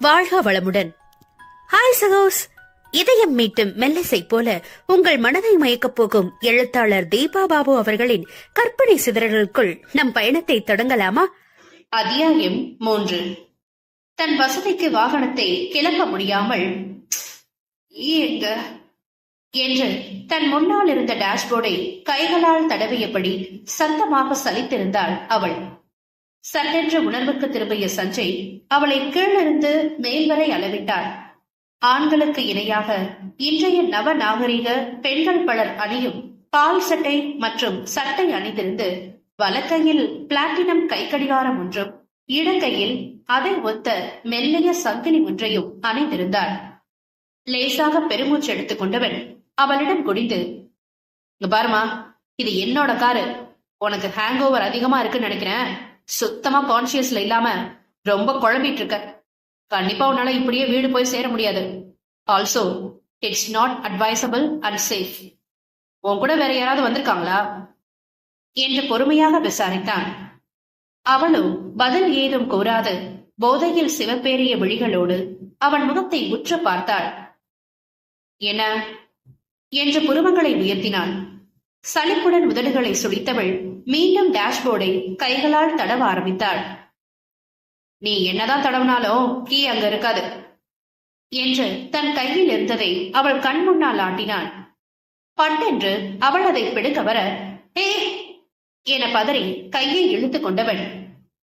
வாழ்க வளமுடன். ஹாய் சகோஸ். இதயம் மீட்டும் மெல்லிசை போல உங்கள் மனதை மயக்கப் போகும் எழுத்தாளர் தீபா பாபு அவர்களின் கற்பனை சிதறல்களுக்குள் நம் பயணத்தை தொடங்கலாமா? அத்தியாயம் 3. தன் வசதிக்கு வாகனத்தை கிளப்ப முடியாமல் எங்க என்று தன் முன்னால் இருந்த டேஷ்போர்டை கைகளால் தடவியபடி சத்தமாக சலித்திருந்தாள் அவள். சட்டென்ற உணர்வுக்கு திரும்பிய சஞ்சய் அவளை கீழிருந்து மேல் வரை அளவிட்டார். ஆண்களுக்கு இணையாக இன்றைய நவ நாகரிக பெண்கள் பலர் அணியும் பால் சட்டை மற்றும் சட்டை அணிந்திருந்து வலக்கையில் பிளாட்டினம் கைக்கடிகாரம் ஒன்றும் இடக்கையில் அதை ஒத்த மெல்லிய சங்கிலி ஒன்றையும் அணிந்திருந்தார். லேசாக பெருமூச்சு எடுத்துக் கொண்டவன் அவளிடம் குடிந்து, பாருமா, இது என்னோட காரு. உனக்கு ஹேங் ஓவர் அதிகமா இருக்குன்னு நினைக்கிறேன். சுத்தமா கான்சியஸ்ல இல்லாம ரொம்ப குழம்பிட்டு இருக்க. கண்டிப்பா உன்னால இப்படியே வீடு போய் சேர முடியாது. Also it's not advisable and safe. உன் கூட வேற யாராவது வந்திருக்காங்களா என்று பொறுமையாக விசாரித்தான். அவளும் பதில் ஏதும் கூறாது போதையில் சிவப்பேறிய விழிகளோடு அவன் முகத்தை உற்று பார்த்தாள். என்ன என்று புருவங்களை உயர்த்தினான். சலிப்புடன் உதடுகளை சுழித்தவள் மீண்டும் டேஷ்போர்டை கைகளால் தடவ ஆரம்பித்தாள். நீ என்னதான் தடவினாலும் கீ அங்க இருக்காது என்று தன் கையில் இருந்ததை அவள் கண் முன்னால் ஆட்டினான். பட்டென்று அவள் அதை பிடுங்க வர, ஏ என பதறி கையை இழுத்து கொண்டவன்,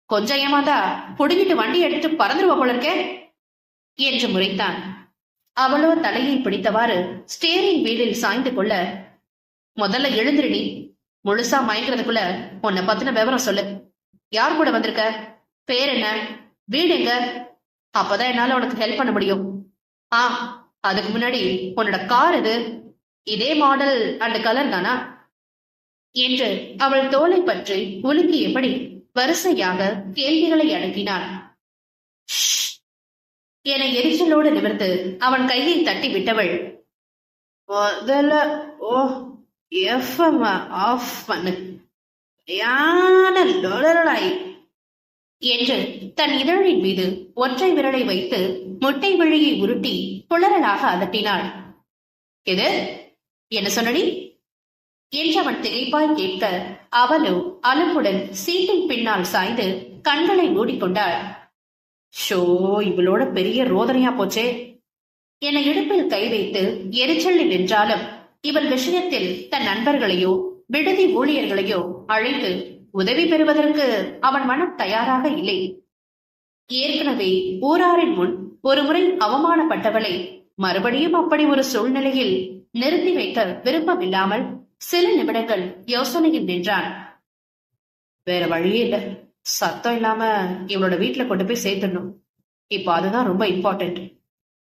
கொஞ்சம் ஏமாந்தா புடுங்கிட்டு வண்டி எடுத்துட்டு பறந்துருவ போல இருக்கே என்று முறைத்தான். அவளோ தலையை பிடித்தவாறு ஸ்டேரிங் வீலில் சாய்ந்து கொள்ள, முதல்ல எழுந்திருடி, முழுசா மயங்கிறதுக்குள்ள உன்னை பத்தின விவரம் சொல்லு. யார் கூட வந்திருக்க? பேர் என்ன? வீடு எங்க? அப்பதான் என்னால உனக்கு ஹெல்ப் பண்ண முடியும். அதுக்கு முன்னாடி உன்னோட கார் இது, இதே மாடல் அண்ட் கலர் தானா என்று அவள் தோலை பற்றி உலுக்கியபடி வரிசையாக கேள்விகளை அடக்கினான். என எரிச்சலோடு நிமிர்ந்து அவன் கையை தட்டி விட்டவள், எஃப்எம் ஆஃப் பண்ணு என்று தன் இதழின் மீது ஒற்றை விரலை வைத்து முட்டை விழியை உருட்டி புலரலாக அதட்டினாள். எது என்ன சொன்னடி என்று அவன் திகைப்பாய் கேட்க, அவளோ அலுப்புடன் சீட்டின் பின்னால் சாய்ந்து கண்களை மூடிக்கொண்டாள். ஷோ, இவளோட பெரிய ரோதனையா போச்சே என இடுப்பில் கை வைத்து எரிச்சலில் நின்றாலும் இவள் விஷயத்தில் தன் நண்பர்களையோ விடுதி ஊழியர்களையோ அழைத்து உதவி பெறுவதற்கு அவன் மனம் தயாராக இல்லை. ஏற்கனவே ஊராரின் முன் ஒரு முறை அவமானப்பட்டவளை மறுபடியும் அப்படி ஒரு சூழ்நிலையில் நிறுத்தி வைக்க விருப்பமில்லாமல் சில நிமிடங்கள் யோசனையில் நின்றான். வேற வழியே இல்ல, சத்தம் இல்லாம இவளோட வீட்டுல கொண்டு போய் சேர்த்துடணும். இப்போ அதுதான் ரொம்ப இம்பார்ட்டன்ட்.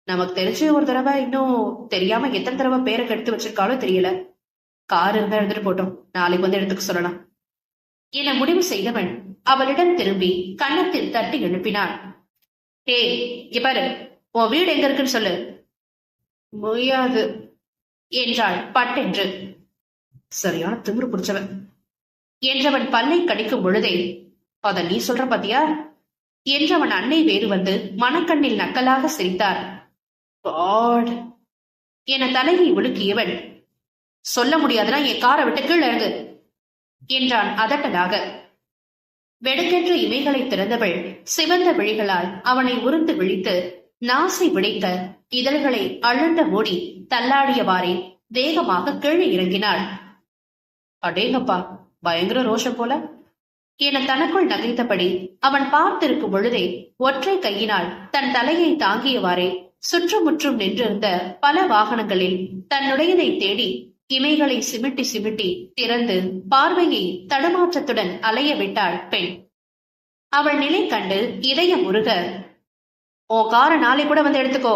நமக்கு தெரிஞ்ச ஒரு தடவை, இன்னும் தெரியாம எத்தனை தடவை பேரை கெடுத்து வச்சிருக்காலும் தெரியல. கார் இருந்தா எடுத்துட்டு போட்டோம், நாளைக்கு வந்து எடுத்துக்க சொல்லலாம் என முடிவு செய்தவன் அவளிடம் திரும்பி கன்னத்தில் தட்டி எழுப்பினான். ஏய், இங்க பாரு, உன் வீடு எங்க இருக்குன்னு சொல்லு. முடியாது என்றாள் பட்டென்று. சரியான திமிரு பிடிச்சவன் என்றவன் பல்லை கடிக்கும் பொழுதே, அத நீ சொல்ற பாத்தியா என்றவன் அன்னை வேறு வந்து மனக்கண்ணில் நக்கலாக சிரித்தார். என தலையை உலுக்கியவன், சொல்ல முடியாதுன்னா என் காரை விட்டு கீழே இறங்கு என்றான் அதட்டலாக. வெடுக்கென்று இமைகளை திறந்தவள் சிவந்த விழிகளால் அவனை உருந்து விழித்து நாசை விடைத்த இதழ்களை அழுந்த மூடி தள்ளாடியவாறே வேகமாக கீழே இறங்கினாள். அடேங்கப்பா, பயங்கர ரோஷம் போல என தனக்குள் நகைத்தபடி அவன் பார்த்திருக்கும் பொழுதே ஒற்றை கையினால் தன் தலையை தாங்கியவாறே சுற்றுமுற்றும் நின்றிருந்த பல வாகனங்களில் தன்னுடையதை தேடி இமைகளை சிமிட்டி சிமிட்டி திறந்து பார்வையை தடுமாற்றத்துடன் அலைய விட்டாள் பெண். அவள் நிலை கண்டு இதயம் உருக, ஓ காரை நாளை கூட வந்து எடுத்துக்கோ.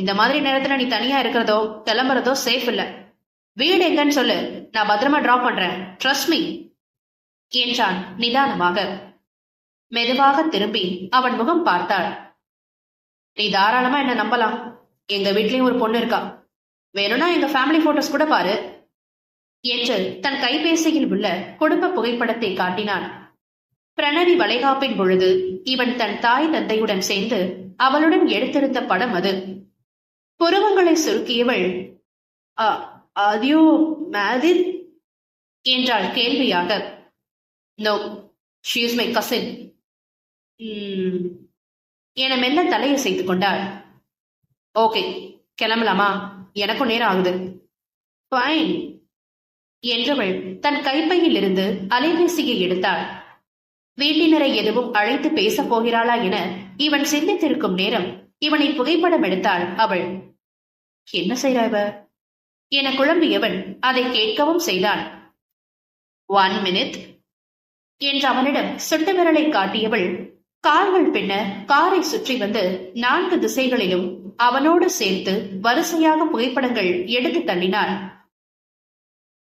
இந்த மாதிரி நேரத்துல நீ தனியா இருக்கிறதோ கிளம்புறதோ சேஃப் இல்ல. வீடு எங்கன்னு சொல்லு, நான் பத்திரமா டிராப் பண்றேன், ட்ரஸ்ட் மீ என்றான் நிதானமாக. மெதுவாக திரும்பி அவன் முகம் பார்த்தாள். நீ தாராளமா என்ன நம்பலாம். எங்க வீட்லயும் ஒரு பொண்ணு இருக்கா. வேணும்னா எங்க ஃபேமிலி போட்டோஸ் கூட பாரு என்று தன் கைபேசியில் உள்ள குடும்ப புகைப்படத்தை காட்டினான். பிரணவி வளைகாப்பின் பொழுது இவன் தன் தாய் தந்தையுடன் சேர்ந்து அவளுடன் எடுத்திருந்த படம் அது. புருவங்களை சுருக்கியவள், "அதியோ மேதின்?" என்றாள் கேள்வியாக. "No, she is my cousin" என மெல்ல தலையை செய்து கொண்டாள். "ஓகே, கிளம்பலாமா? எனக்கும் நேரம் ஆகுது." "ஃபைன்" என்றவள் தன் கைப்பையில் இருந்து அலைபேசியை எடுத்தாள். வீட்டினரை எதுவும் அழைத்து பேசப் போகிறாளா என இவன் சிந்தித்திருக்கும் நேரம் இவனை புகைப்படம் எடுத்தாள் அவள். "என்ன செய்றாவ?" என குழம்பியவன் அதை கேட்கவும் செய்தான். "1 minute" என்று அவனிடம் சுட்டு விரலை காட்டியவள் கால்கள் பின்ன காரை சுற்றி வந்து 4 திசைகளிலும் அவனோடு சேர்த்து வரிசையாக புகைப்படங்கள் எடுத்து தள்ளினாள்.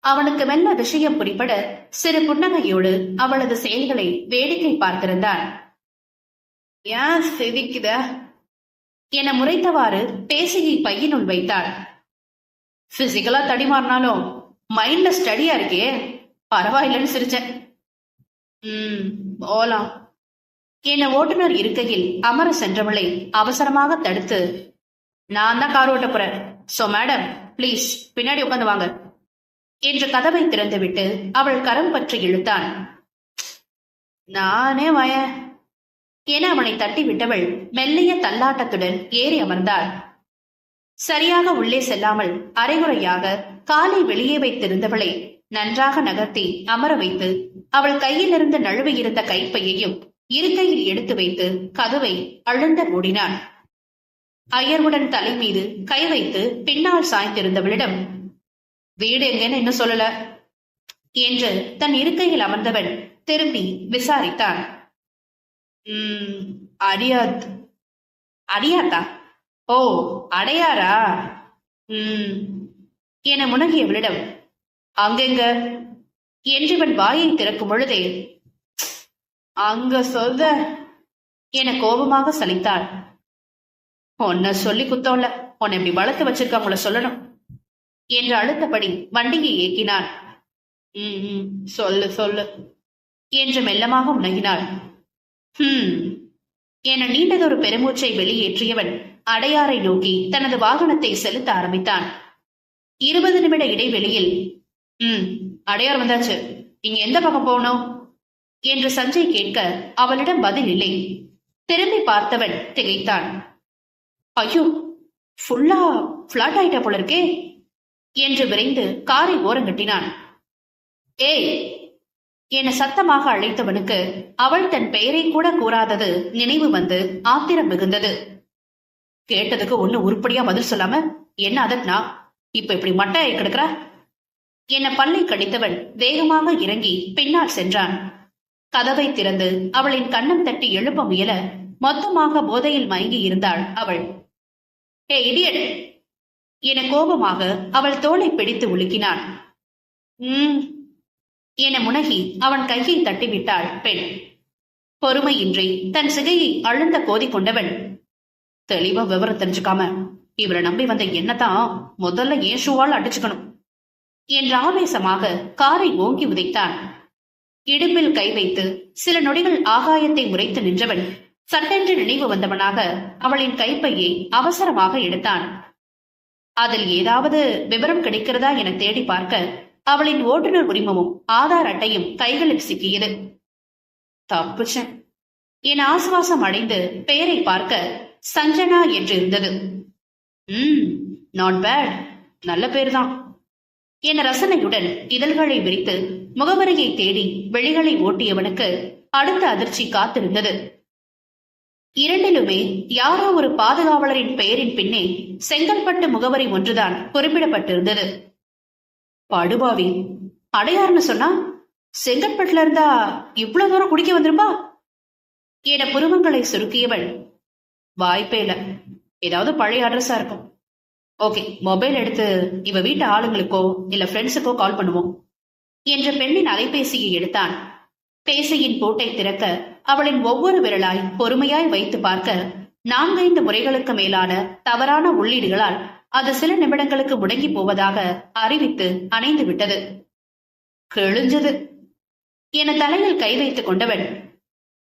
அவனுக்கு மெல்ல விஷயம் புரிபட சிறு புன்னகையோடு அவளது செயல்களை வேடிக்கை பார்த்திருந்தான். "ஏன் சிரிக்குத?" என முறைத்தவாறு பேசியை பையினுள் வைத்தாள். "பிசிக்கலா தடிமாறினாலும் மைண்ட்ல ஸ்டடியா இருக்கே, பரவாயில்லன்னு சிரிச்சேன்." போலாம்" என ஓட்டுநர் இருக்கையில் அமர சென்றவளை அவசரமாக தடுத்து, "நான் தான் கார் ஓட்ட போறேன், சோ மேடம் பிளீஸ் பின்னாடி உட்காந்து வாங்க" என்று கதவை திறந்துவிட்டு அவள் கரம் பற்றி இழுத்தான். "நானே வய" என அவனை தட்டி விட்டவள் மெல்லிய தள்ளாட்டத்துடன் ஏறி அமர்ந்தாள். சரியாக உள்ளே செல்லாமல் அரைகுறையாக காலை வெளியே வைத்திருந்தவளை நன்றாக நகர்த்தி அமர வைத்து அவள் கையிலிருந்து நழுவியிருந்த கைப்பையையும் இருக்கையில் எடுத்து வைத்து கதவை அழுந்த மூடினான். அயர்வுடன் தலை மீது கை வைத்து பின்னால் சாய்ந்திருந்தவளிடம், "வீடு எங்கன்னு இன்னும் சொல்லல" என்று தன் இருக்கையில் அமர்ந்தவன் திரும்பி விசாரித்தான். "அரியாத்." "அடியாத்தா? ஓ, அடையாரா?" என முனகியவளிடம், "அங்கெங்க?" என்றவன் வாயை திறக்கும் பொழுதே, "அங்க சொல்ற" என கோபமாக சலித்தாள். "உன்னை சொல்லி குத்தம்ல, உன்னை இப்படி வளர்த்து வச்சிருக்கவங்கள சொல்லணும்" என்று அழுத்தபடி வண்டியை இயக்கினான். சொல்லு சொல்லு" என்று மெல்லமாக முனகினாள். என நீண்டதொரு பெருமூச்சை வெளியேற்றியவன் அடையாரை நோக்கி தனது வாகனத்தை செலுத்த ஆரம்பித்தான். 20 நிமிட இடைவெளியில், அடையார் வந்தாச்சு, இங்க எந்த பக்கம் போகணும் என்று சஞ்சய் கேட்க அவளிடம் பதில் இல்லை. திரும்பி பார்த்தவன் திகைத்தான். "ஐயோ, ஃபுல்லா பிளாட் ஆயிட்ட போல இருக்கே" என்று விரைந்து காரை ஓரங்கட்டினான். "ஏய்" என சத்தமாக அழைத்தவனுக்கு அவள் தன் பெயரை கூட கூறாதது நினைவு வந்து ஆத்திரம் மிகுந்தது. கேட்டதுக்கு ஒண்ணு உருப்படியா பதில் சொல்லாம என்ன அதட்னா இப்ப இப்படி மட்டையை கிடக்குறா என பல்லை கடித்தவன் வேகமாக இறங்கி பின்னால் சென்றான். கதவை திறந்து அவளின் கண்ணம் தட்டி எழுப்ப முயல மொத்தமாக போதையில் மயங்கி இருந்தாள் அவள். "ஏ இடியட்" என கோபமாக அவள் தோளை பிடித்து உலுக்கினான். என முனகி அவன் கையை தட்டிவிட்டாள் பெண். பொறுமையின்றி தன் சிகையை அழுந்த கோதி கொண்டவன், "தெளிவா விவரம் தெரிஞ்சுக்காம இவரை நம்பி வந்த என்னதான் முதல்ல ஏன் ஷூவால் அடிச்சுக்கணும்" என்ற ஆவேசமாக காரை ஓங்கி உதைத்தான். இடுப்பில் கை வைத்து சில நொடிகள் ஆகாயத்தை உரைத்து நின்றவன் சட்டென்று நினைவு வந்தவனாக அவளின் கைப்பையை அவசரமாக எடுத்தான். அதில் ஏதாவது விவரம் கிடைக்கிறதா என தேடி பார்க்க அவளின் ஓட்டுநர் உரிமமும் ஆதார் அட்டையும் கைகளில் சிக்கியது. தப்புச்சன் என் ஆசுவாசம் அடைந்து பெயரை பார்க்க சஞ்சனா என்று இருந்தது. நாட் பேட், நல்ல பேர்தான் என ரசனையுடன் இதழ்களை விரித்து முகவரியை தேடி வெளிகளை ஓட்டியவனுக்கு அடுத்த அதிர்ச்சி காத்திருந்தது. இரண்டிலுமே யாரோ ஒரு பாதுகாவலரின் பெயரின் பின்னே செங்கல்பட்டு முகவரி ஒன்றுதான் குறிப்பிடப்பட்டிருந்தது. படுபாவி, அடையார்னு சொன்னா செங்கல்பட்டுல இருந்தா இவ்வளவு தூரம் குடிக்க வந்திருப்பா என புருவங்களை சுருக்கியவள், வாய்ப்பே இல்ல, ஏதாவது பழைய அட்ரஸா இருக்கும். ஓகே, மொபைல் எடுத்து இவ வீட்டு ஆளுங்களுக்கோ இல்ல ஃப்ரெண்ட்ஸுக்கோ கால் பண்ணுவோம் என்ற பெண்ணின் அலைபேசியை எடுத்தான். பேசியின் பூட்டை திறக்க அவளின் ஒவ்வொரு விரலாய் பொறுமையாய் வைத்து பார்க்க 4-5 முறைகளுக்கு மேலான தவறான உள்ளீடுகளால் அது சில நிமிடங்களுக்கு முடங்கி போவதாக அறிவித்து அணைந்து விட்டது. கிழிஞ்சது என தலையில் கை வைத்துக் கொண்டவன்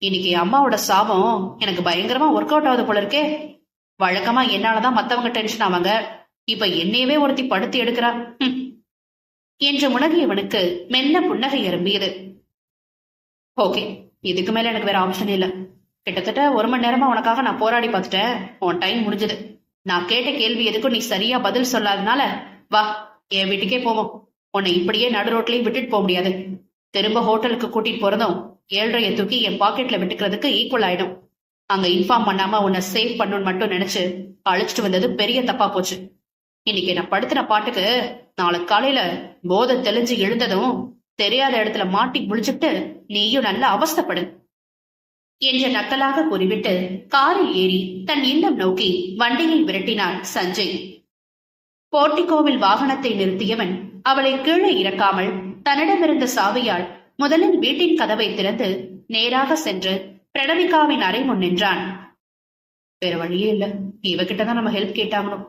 இன்னைக்கு அம்மாவோட சாபம் எனக்கு பயங்கரமா ஒர்க் அவுட் ஆகுது போல இருக்கே. வழக்கமா என்னாலதான் மத்தவங்க டென்ஷன் ஆவாங்க, இப்ப என்னையவே ஒருத்தி படுத்தி எடுக்கிறா என்று முனகியவனுக்கு மெல்ல புன்னகை எறும்பியது. ஓகே, இதுக்கு மேல எனக்கு வேற ஆப்ஷன் இல்ல. கிட்டத்தட்ட 1 மணி நேரமா உனக்காக நான் போராடி பார்த்துட்டேன். உன் டைம் முடிஞ்சது. நான் கேட்ட கேள்வி எதுக்கும் நீ சரியா பதில் சொல்லாதனால வா, என் வீட்டுக்கே போவோம். உன்னை இப்படியே நடு ரோட்லயும் விட்டுட்டு போக முடியாது. திரும்ப ஹோட்டலுக்கு கூட்டிட்டு போறதும் 7.5 தூக்கி என் பாக்கெட்ல விட்டுக்கிறதுக்கு ஈக்குவல் ஆயிடும். அங்க இன்ஃபார்ம் பண்ணாம உன்னை சேவ் பண்ணணும்னு மட்டும் நினைச்சு அழைச்சிட்டு வந்தது பெரிய தப்பா போச்சு. இன்னைக்கு நான் படுத்தின பாட்டுக்கு நாளைக்கு காலையில போதை தெளிஞ்சு எழுந்ததும் தெரியாத இடத்துல மாட்டி முழிச்சுட்டு நீயும் நல்ல அவஸ்தைப்படு என்று நக்கலாக கூறிவிட்டு காரில் ஏறி தன் இல்லம் நோக்கி வண்டியை விரட்டினான் சஞ்சய். போர்ட்டிகோவில் வாகனத்தை நிறுத்தியவன் அவளை கீழே இறக்காமல் தன்னிடமிருந்த சாவியால் முதலில் வீட்டின் கதவை திறந்து நேராக சென்று பிரணவிகாவின் அறை முன் நின்றான். வேற வழியே இல்ல, இவகிட்டதான் நம்ம ஹெல்ப் கேட்டாகணும்.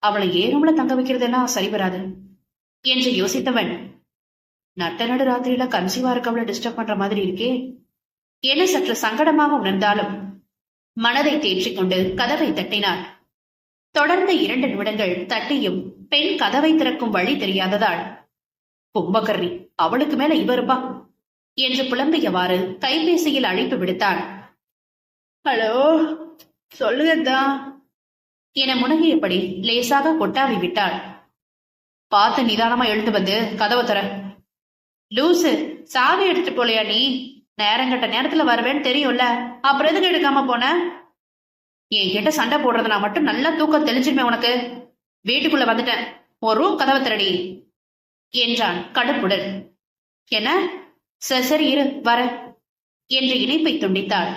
அவளை ஏறும்ல தங்க வைக்கிறதெல்லாம் சரி வராது என்று யோசித்தவன், நட்ட நடு ராத்திரியில கன்சீவா இருக்கவளை டிஸ்டர்ப் பண்ற மாதிரி இருக்கே என சற்று சங்கடமாக உணர்ந்தாலும் மனதை தேற்றிக்கொண்டு கதவை தட்டினார். தொடர்ந்து 2 நிமிடங்கள் தட்டியும் பெண் கதவை திறக்கும் வழி தெரியாததால், கும்பகர்ணி அவளுக்கு மேல இவருப்பா என்று புலம்பியவாறு கைபேசியில் அழைப்பு விடுத்தான். ஹலோ, சொல்லுங்கதா என முனகியபடி லேசாக கொட்டாவி விட்டாள். பார்த்து நிதானமா எழுந்து வந்து கதவை தர. லூசு, சாவி எடுத்துட்டு போலையா நீ? நேரங்கட்ட நேரத்துல வருவேன்னு தெரியும்ல, அப்புறம் எதுக்கு எடுக்காம போன? என்கிட்ட சண்டை போடுறதுனா மட்டும் நல்லா தூக்கம் தெளிஞ்சிருமே உனக்கு. வீட்டுக்குள்ள வந்துட்டேன், ஒரு ரூம் கதவை திரடி என்றான் கடுப்புடன். என்ன? சரி இரு வர என்று இணைப்பை துண்டித்தாள்.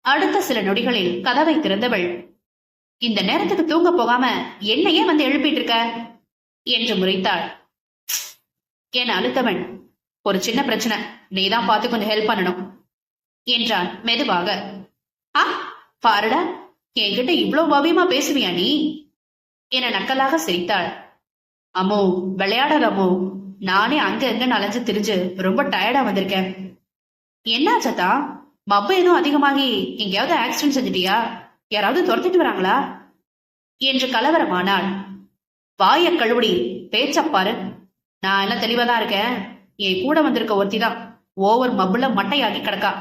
அடுத்த சில நொடிகளில் கதவை திறந்தவள், இந்த நேரத்துக்கு தூங்க போகாம என்னையே வந்து எழுப்பிட்டு இருக்க என்று முறைத்தாள். என அழுத்தவன், ஒரு சின்ன பிரச்சனை, நீதான் பார்த்து கொஞ்சம் ஹெல்ப் பண்ணணும் என்றான் மெதுவாக. பாருடா, என்கிட்ட இவ்வளவு பவியமா பேசுவியா நீ என நக்கலாக சிரித்தாள். அம்மோ விளையாடாத அம்மோ, நானே அங்க எங்க அலைஞ்சு திரிஞ்சு ரொம்ப டயர்டா வந்திருக்கேன். என்னாச்சதா? மப்பு எதுவும் அதிகமாகி எங்கேயாவது ஆக்சிடென்ட் செஞ்சிட்டியா? யாராவது துரத்திட்டு வராங்களா என்று கலவரமானாள். வாய கழுவுடி, பேச்சப்பாரு. நான் எல்லாம் தெளிவாதான் இருக்கேன். என் கூட வந்திருக்க ஒருத்திதான் ஓவர் மப்புல மட்டையாகி கிடக்கா.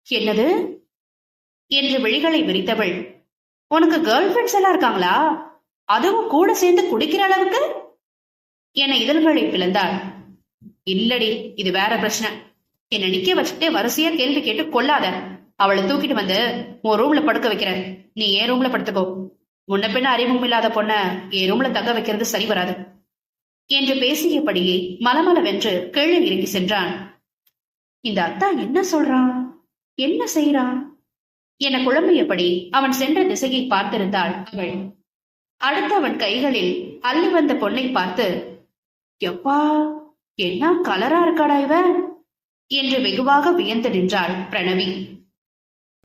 என்னது என்று விழிகளை விரித்தவள், உனக்கு கேர்ள் ஃபிரெண்ட்ஸ் எல்லாம் இருக்காங்களா? அதுவும் கூட சேர்ந்து குடிக்கிற அளவுக்கு என இதழ்களை பிளந்தாள். இல்லடி, இது வேற பிரச்சனை. என்னை நிக்க வச்சுட்டே வரிசையா கேள்வி கேட்டு கொள்ளாத. அவளை தூக்கிட்டு வந்து உன் ரூம்ல படுக்க வைக்கிறேன், நீ என் ரூம்ல படுத்துக்கோ. முன்ன பின்ன அறிவும் இல்லாத பொண்ண என் ரூம்ல தங்க வைக்கிறது சரி வராது என்று பேசியபடியே மலமளவென்று கீழே இறங்கி சென்றான். இந்த அத்தா என்ன சொல்றான், என்ன செய்யறான் என குழம்பியபடி அவன் சென்ற திசையை பார்த்திருந்தாள் அவள். அடுத்து அவன் கைகளில் அள்ளி வந்த பொண்ணை பார்த்து, எப்பா என்ன கலரா இருக்காடா இவ என்று வெகுவாக வியந்து நின்றாள் பிரணவி.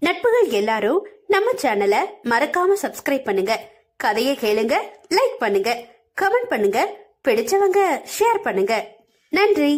நட்புகள் எல்லாரும் நம்ம சேனலை மறக்காம சப்ஸ்கிரைப் பண்ணுங்க, கதையை கேளுங்க, லைக் பண்ணுங்க, கமெண்ட் பண்ணுங்க, பிடிச்சவங்க ஷேர் பண்ணுங்க. நன்றி.